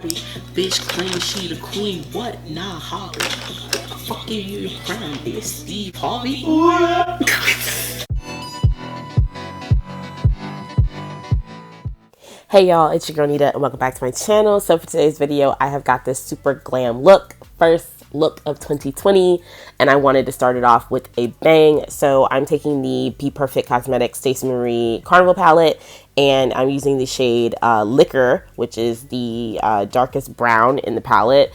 Bitch claim she the queen, what? Nah, Holly. Fuck give you your crown, bitch. Steve Harvey. Hey y'all, it's your girl Nida and welcome back to my channel. So for today's video, I have got this super glam look, first look of 2020, and I wanted to start it off with a bang. So I'm taking the Be Perfect Cosmetics Stacey Marie Carnival palette, and I'm using the shade Liquor, which is the darkest brown in the palette.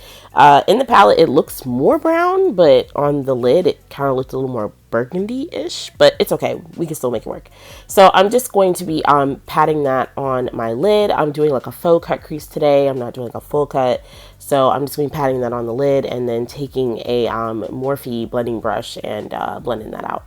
In the palette, it looks more brown, but on the lid, it kind of looks a little more burgundy-ish, but it's okay. We can still make it work. So I'm just going to be patting that on my lid. I'm doing like a faux cut crease today. I'm not doing like a full cut. So I'm just going to be patting that on the lid and then taking a Morphe blending brush and blending that out.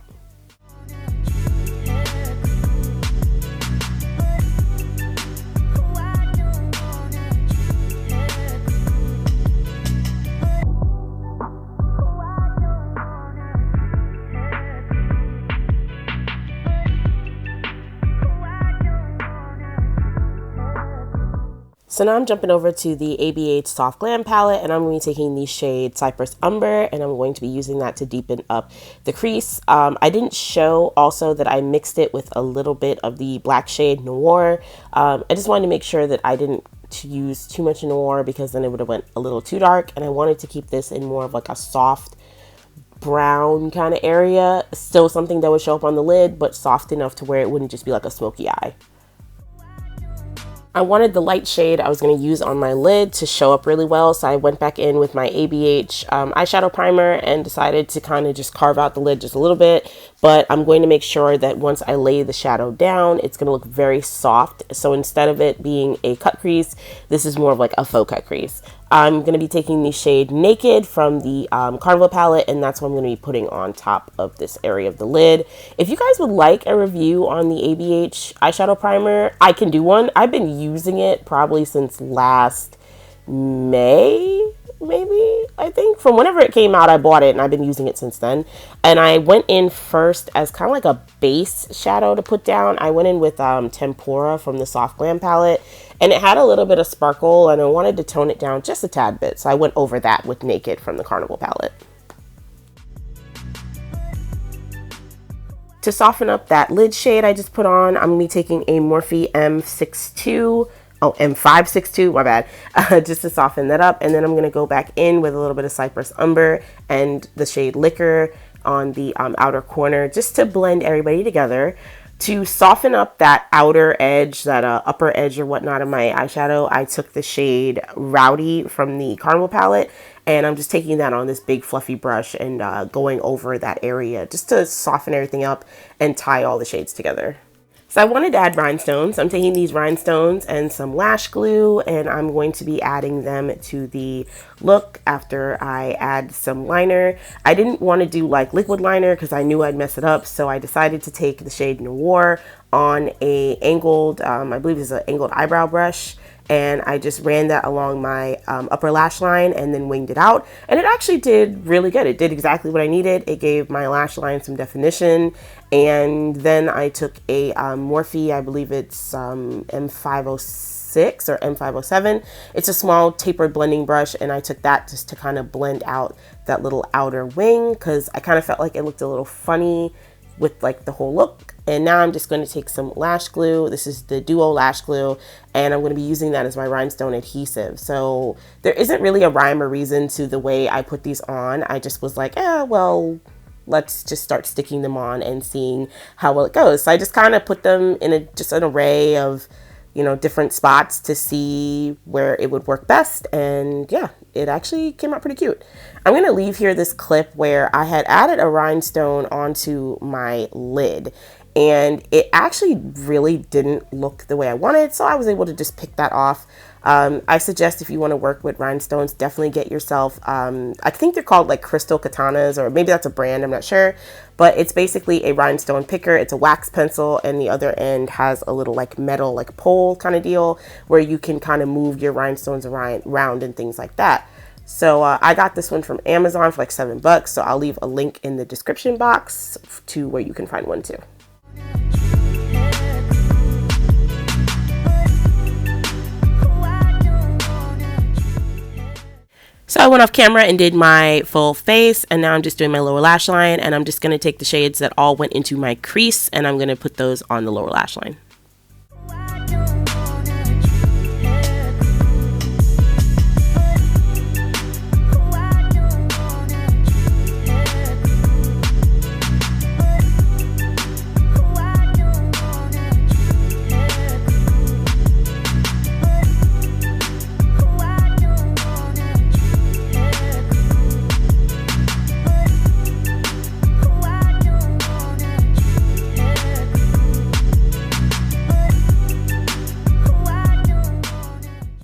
So now I'm jumping over to the ABH Soft Glam palette, and I'm going to be taking the shade Cypress Umber, and I'm going to be using that to deepen up the crease. I didn't show also that I mixed it with a little bit of the black shade Noir. I just wanted to make sure that I didn't use too much Noir because then it would have went a little too dark, and I wanted to keep this in more of like a soft brown kind of area. Still something that would show up on the lid, but soft enough to where it wouldn't just be like a smoky eye. I wanted the light shade I was going to use on my lid to show up really well, so I went back in with my ABH eyeshadow primer and decided to kind of just carve out the lid just a little bit, but I'm going to make sure that once I lay the shadow down, it's going to look very soft. So instead of it being a cut crease, this is more of like a faux cut crease. I'm going to be taking the shade Naked from the Carnival palette, and that's what I'm going to be putting on top of this area of the lid. If you guys would like a review on the ABH eyeshadow primer, I can do one. I've been using it probably since last May, maybe, I think. From whenever it came out, I bought it, and I've been using it since then. And I went in first as kind of like a base shadow to put down. I went in with Tempura from the Soft Glam palette, and it had a little bit of sparkle, and I wanted to tone it down just a tad bit. So I went over that with Naked from the Carnival palette. To soften up that lid shade I just put on, I'm going to be taking a Morphe M562, my bad, just to soften that up. And then I'm going to go back in with a little bit of Cypress Umber and the shade Liquor on the outer corner, just to blend everybody together. To soften up that outer edge, that upper edge or whatnot of my eyeshadow, I took the shade Rowdy from the Carnival palette, and I'm just taking that on this big fluffy brush and going over that area just to soften everything up and tie all the shades together. So I wanted to add rhinestones. I'm taking these rhinestones and some lash glue, and I'm going to be adding them to the look after I add some liner. I didn't want to do like liquid liner because I knew I'd mess it up, so I decided to take the shade Noir on a angled, I believe it's an angled eyebrow brush, and I just ran that along my upper lash line and then winged it out. And it actually did really good. It did exactly what I needed. It gave my lash line some definition. And then I took a Morphe, I believe it's M506 or M507. It's a small tapered blending brush, and I took that just to kind of blend out that little outer wing because I kind of felt like it looked a little funny with like the whole look. And now I'm just going to take some lash glue. This is the Duo lash glue, and I'm going to be using that as my rhinestone adhesive. So there isn't really a rhyme or reason to the way I put these on. I just was like, well, let's just start sticking them on and seeing how well it goes. So I just kind of put them in just an array of, you know, different spots to see where it would work best. And yeah, it actually came out pretty cute. I'm going to leave here this clip where I had added a rhinestone onto my lid, and it actually really didn't look the way I wanted, so I was able to just pick that off. I suggest if you want to work with rhinestones, definitely get yourself, I think they're called like crystal katanas, or maybe that's a brand, I'm not sure, but it's basically a rhinestone picker. It's a wax pencil, and the other end has a little like metal, like pole kind of deal where you can kind of move your rhinestones around and things like that. So I got this one from Amazon for like $7, so I'll leave a link in the description box to where you can find one too. So I went off camera and did my full face, and now I'm just doing my lower lash line, and I'm just going to take the shades that all went into my crease and I'm going to put those on the lower lash line.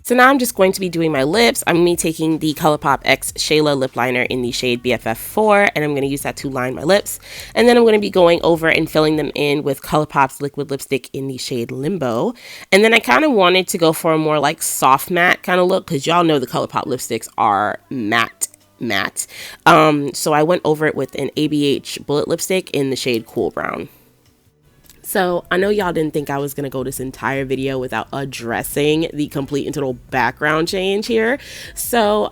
So now I'm just going to be doing my lips. I'm going to be taking the ColourPop X Shayla lip liner in the shade BFF4, and I'm going to use that to line my lips. And then I'm going to be going over and filling them in with ColourPop's liquid lipstick in the shade Limbo. And then I kind of wanted to go for a more like soft matte kind of look, because y'all know the ColourPop lipsticks are matte. So I went over it with an ABH bullet lipstick in the shade Cool Brown. So I know y'all didn't think I was going to go this entire video without addressing the complete and total background change here. So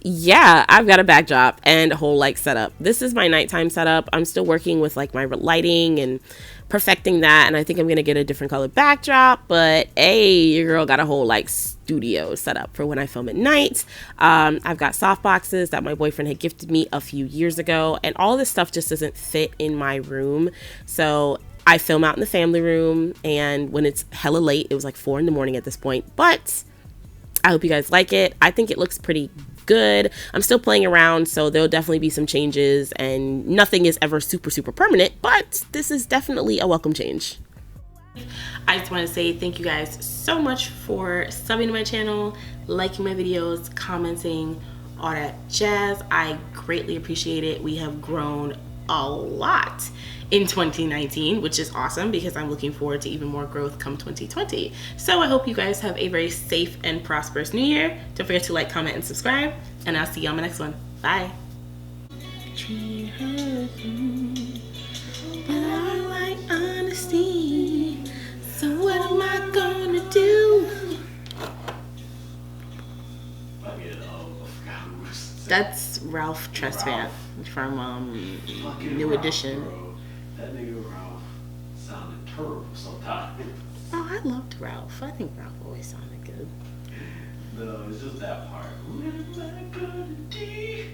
yeah, I've got a backdrop and a whole like setup. This is my nighttime setup. I'm still working with like my lighting and perfecting that, and I think I'm going to get a different color backdrop, but hey, your girl got a whole like studio set up for when I film at night. I've got soft boxes that my boyfriend had gifted me a few years ago, and all this stuff just doesn't fit in my room. So I film out in the family room, and when it's hella late, it was like 4 in the morning at this point, but I hope you guys like it. I think it looks pretty good. I'm still playing around, so there'll definitely be some changes, and nothing is ever super permanent, but this is definitely a welcome change. I just want to say thank you guys so much for subbing to my channel, liking my videos, commenting, all that jazz. I greatly appreciate it. We have grown a lot in 2019, which is awesome because I'm looking forward to even more growth come 2020. So I hope you guys have a very safe and prosperous new year. Don't forget to like, comment, and subscribe, and I'll see you on my next one. Bye. But I like honesty, so what am I gonna do? That's Ralph Tresvant from New Edition. Bro. That nigga Ralph sounded terrible sometimes. Oh, I loved Ralph. I think Ralph always sounded good. No, it's just that part. What am I gonna do?